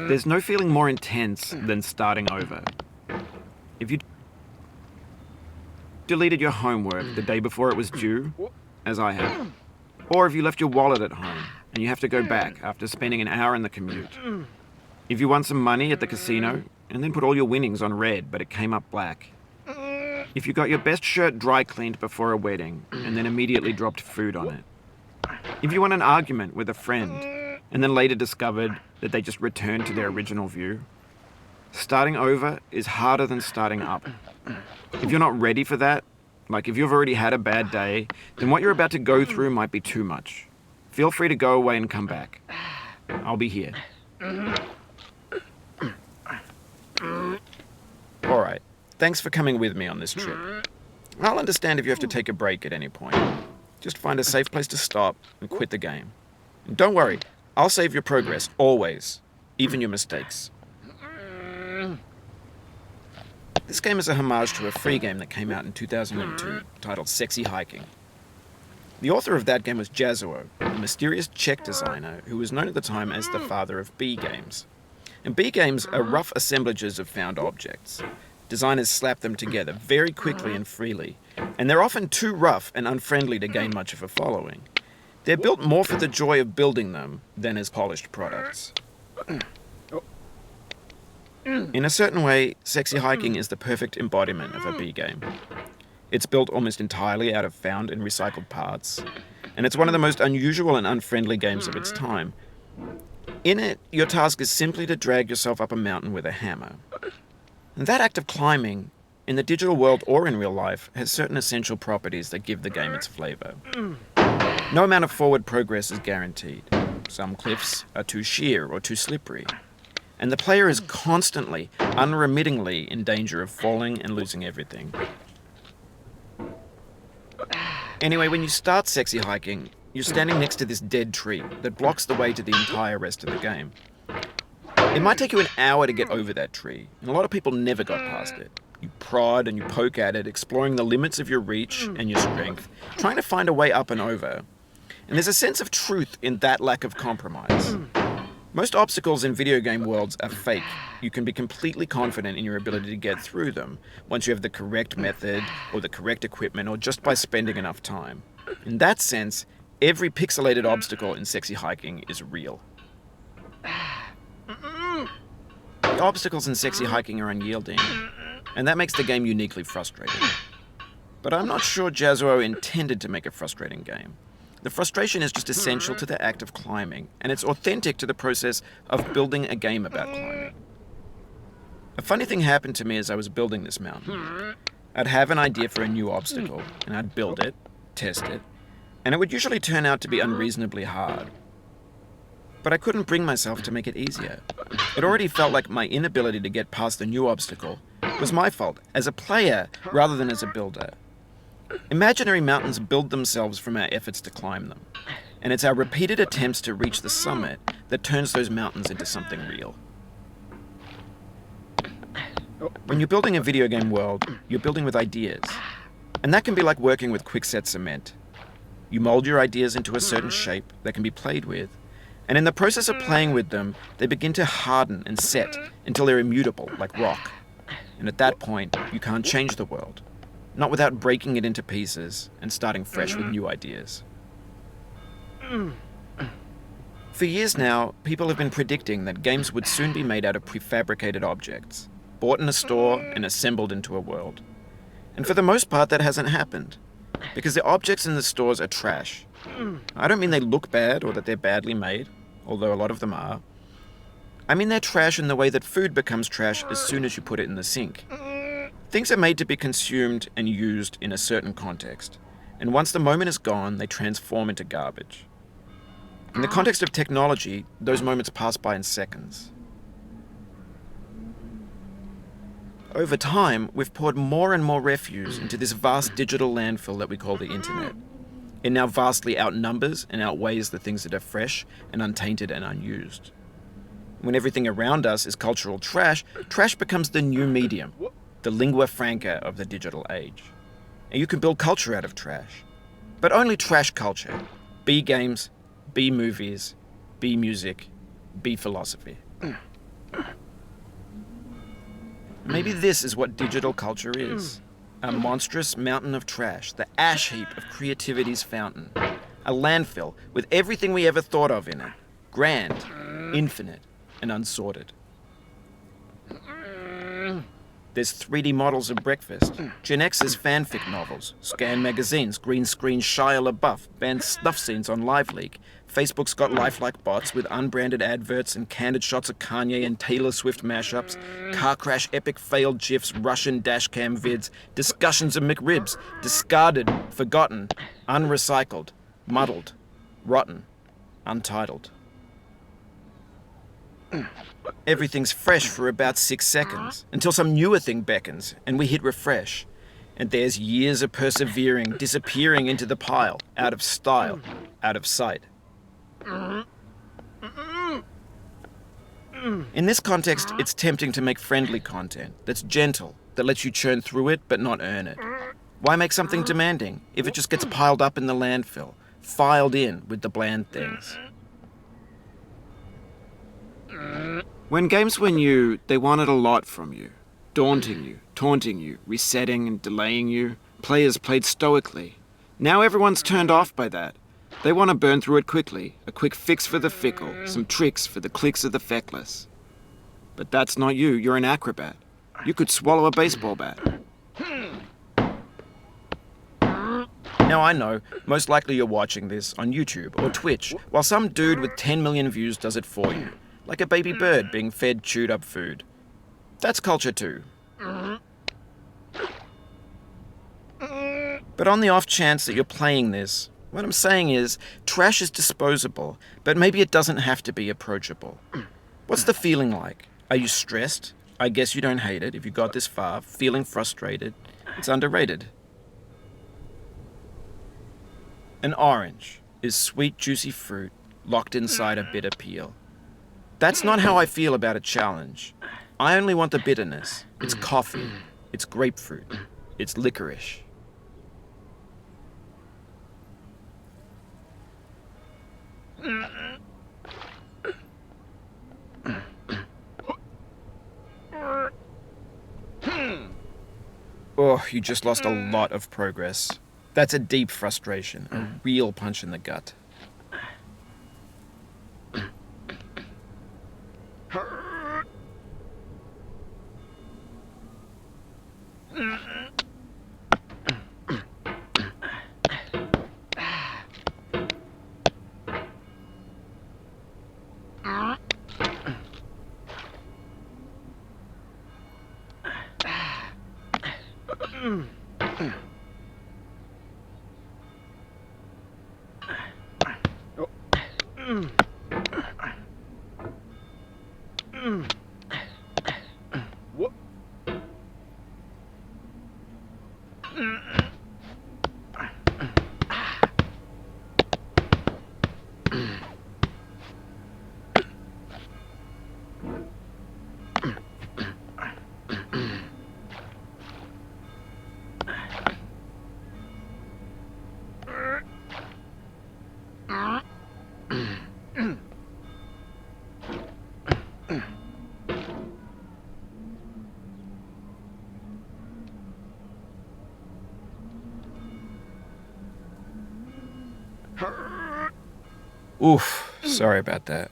There's no feeling more intense than starting over. If you deleted your homework the day before it was due, as I have, or if you left your wallet at home and you have to go back after spending an hour in the commute, if you won some money at the casino and then put all your winnings on red but it came up black, if you got your best shirt dry cleaned before a wedding and then immediately dropped food on it, if you won an argument with a friend and then later discovered that they just returned to their original view, starting over is harder than starting up. If you're not ready for that, like if you've already had a bad day, then what you're about to go through might be too much. Feel free to go away and come back. I'll be here. Alright, thanks for coming with me on this trip. I'll understand if you have to take a break at any point. Just find a safe place to stop and quit the game. And don't worry, I'll save your progress, always. Even your mistakes. This game is a homage to a free game that came out in 2002, titled Sexy Hiking. The author of that game was Jazzuo, a mysterious Czech designer who was known at the time as the father of B games. And B games are rough assemblages of found objects. Designers slap them together very quickly and freely, and they're often too rough and unfriendly to gain much of a following. They're built more for the joy of building them than as polished products. In a certain way, Sexy Hiking is the perfect embodiment of a B game. It's built almost entirely out of found and recycled parts, and it's one of the most unusual and unfriendly games of its time. In it, your task is simply to drag yourself up a mountain with a hammer. And that act of climbing, in the digital world or in real life, has certain essential properties that give the game its flavor. No amount of forward progress is guaranteed. Some cliffs are too sheer or too slippery. And the player is constantly, unremittingly in danger of falling and losing everything. Anyway, when you start Sexy Hiking, you're standing next to this dead tree that blocks the way to the entire rest of the game. It might take you an hour to get over that tree, and a lot of people never got past it. You prod and you poke at it, exploring the limits of your reach and your strength, trying to find a way up and over. And there's a sense of truth in that lack of compromise. Most obstacles in video game worlds are fake. You can be completely confident in your ability to get through them once you have the correct method or the correct equipment or just by spending enough time. In that sense, every pixelated obstacle in Sexy Hiking is real. The obstacles in Sexy Hiking are unyielding, and that makes the game uniquely frustrating. But I'm not sure Jazzuo intended to make a frustrating game. The frustration is just essential to the act of climbing, and it's authentic to the process of building a game about climbing. A funny thing happened to me as I was building this mountain. I'd have an idea for a new obstacle, and I'd build it, test it, and it would usually turn out to be unreasonably hard. But I couldn't bring myself to make it easier. It already felt like my inability to get past the new obstacle was my fault, as a player rather than as a builder. Imaginary mountains build themselves from our efforts to climb them, and it's our repeated attempts to reach the summit that turns those mountains into something real. When you're building a video game world, you're building with ideas, and that can be like working with quickset cement. You mold your ideas into a certain shape that can be played with, and in the process of playing with them, they begin to harden and set until they're immutable, like rock. And at that point, you can't change the world. Not without breaking it into pieces and starting fresh with new ideas. For years now, people have been predicting that games would soon be made out of prefabricated objects, bought in a store and assembled into a world. And for the most part, that hasn't happened, because the objects in the stores are trash. I don't mean they look bad or that they're badly made, although a lot of them are. I mean they're trash in the way that food becomes trash as soon as you put it in the sink. Things are made to be consumed and used in a certain context, and once the moment is gone, they transform into garbage. In the context of technology, those moments pass by in seconds. Over time, we've poured more and more refuse into this vast digital landfill that we call the internet. It now vastly outnumbers and outweighs the things that are fresh and untainted and unused. When everything around us is cultural trash, trash becomes the new medium, the lingua franca of the digital age. and you can build culture out of trash. But only trash culture. B games, B movies, B music, B philosophy. Maybe this is what digital culture is. A monstrous mountain of trash, the ash heap of creativity's fountain. A landfill with everything we ever thought of in it. Grand, infinite, and unsorted. There's 3D models of breakfast, Gen X's fanfic novels, scan magazines, green screen Shia LaBeouf, banned snuff scenes on LiveLeak. Facebook's got lifelike bots with unbranded adverts and candid shots of Kanye and Taylor Swift mashups, car crash epic failed GIFs, Russian dashcam vids, discussions of McRibs, discarded, forgotten, unrecycled, muddled, rotten, untitled. Everything's fresh for about 6 seconds, until some newer thing beckons, and we hit refresh. And there's years of persevering, disappearing into the pile, out of style, out of sight. In this context, it's tempting to make friendly content that's gentle, that lets you churn through it but not earn it. Why make something demanding if it just gets piled up in the landfill, filed in with the bland things? When games were new, they wanted a lot from you. Daunting you, taunting you, resetting and delaying you. Players played stoically. Now everyone's turned off by that. They want to burn through it quickly, a quick fix for the fickle, some tricks for the clicks of the feckless. But that's not you, you're an acrobat. You could swallow a baseball bat. Now I know, most likely you're watching this on YouTube or Twitch, while some dude with 10 million views does it for you. Like a baby bird being fed chewed up food. That's culture too. But on the off chance that you're playing this, what I'm saying is, trash is disposable, but maybe it doesn't have to be approachable. What's the feeling like? Are you stressed? I guess you don't hate it if you got this far. Feeling frustrated? It's underrated. An orange is sweet, juicy fruit locked inside a bitter peel. That's not how I feel about a challenge. I only want the bitterness. It's coffee. It's grapefruit. It's licorice. Oh, you just lost a lot of progress. That's a deep frustration, a real punch in the gut. Oof, sorry about that.